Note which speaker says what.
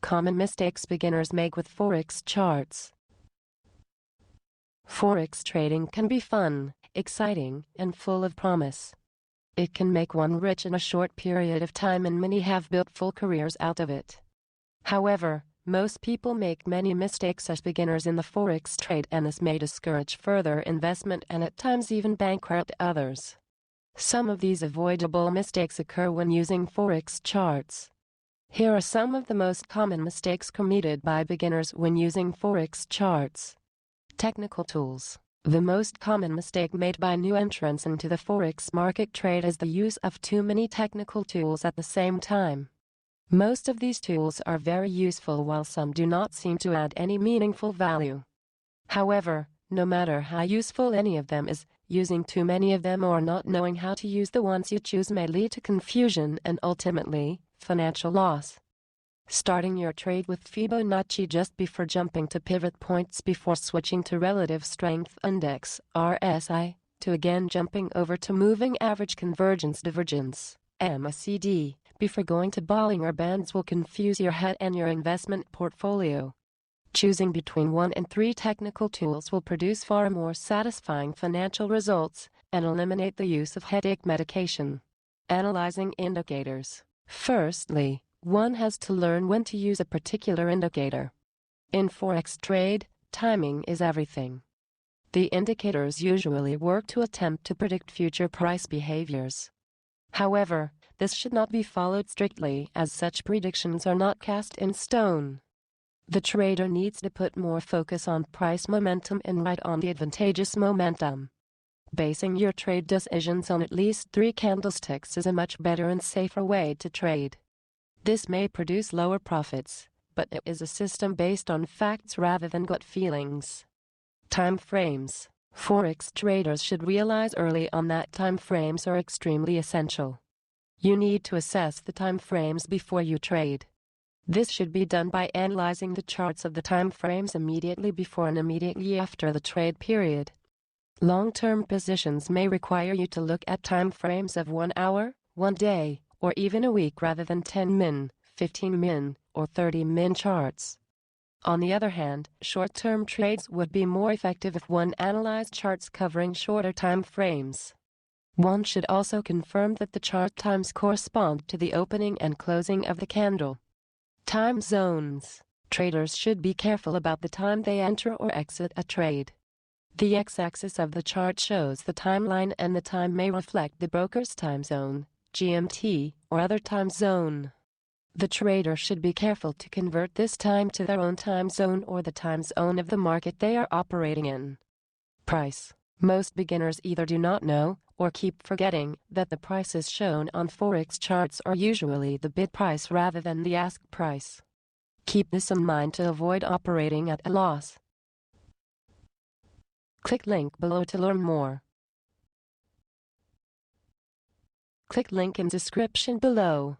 Speaker 1: Common mistakes beginners make with Forex charts. Forex trading can be fun, exciting, and full of promise. It can make one rich in a short period of time, and many have built full careers out of it. However, most people make many mistakes as beginners in the Forex trade, and this may discourage further investment and at times even bankrupt others. Some of these avoidable mistakes occur when using Forex charts. Here are some of the most common mistakes committed by beginners when using Forex charts. Technical tools. The most common mistake made by new entrants into the Forex market trade is the use of too many technical tools at the same time. Most of these tools are very useful, while some do not seem to add any meaningful value. However, no matter how useful any of them is, using too many of them or not knowing how to use the ones you choose may lead to confusion and ultimately, financial loss. Starting your trade with Fibonacci just before jumping to pivot points before switching to relative strength index (RSI), to again jumping over to moving average convergence divergence (MACD), before going to Bollinger Bands will confuse your head and your investment portfolio. Choosing between 1 and 3 technical tools will produce far more satisfying financial results and eliminate the use of headache medication. Analyzing indicators. Firstly, one has to learn when to use a particular indicator. In Forex trade, timing is everything. The indicators usually work to attempt to predict future price behaviors. However, this should not be followed strictly, as such predictions are not cast in stone. The trader needs to put more focus on price momentum and ride on the advantageous momentum. Basing your trade decisions on at least 3 candlesticks is a much better and safer way to trade. This may produce lower profits, but it is a system based on facts rather than gut feelings. Time frames. Forex traders should realize early on that time frames are extremely essential. You need to assess the time frames before you trade. This should be done by analyzing the charts of the time frames immediately before and immediately after the trade period. Long-term positions may require you to look at time frames of 1 hour, 1 day, or even a week rather than 10 min, 15 min, or 30 min charts. On the other hand, short-term trades would be more effective if one analyzed charts covering shorter time frames. One should also confirm that the chart times correspond to the opening and closing of the candle. Time zones. Traders should be careful about the time they enter or exit a trade. The x-axis of the chart shows the timeline, and the time may reflect the broker's time zone, GMT, or other time zone. The trader should be careful to convert this time to their own time zone or the time zone of the market they are operating in. Price. Most beginners either do not know, or keep forgetting, that the prices shown on Forex charts are usually the bid price rather than the ask price. Keep this in mind to avoid operating at a loss. Click link below to learn more. Click link in description below.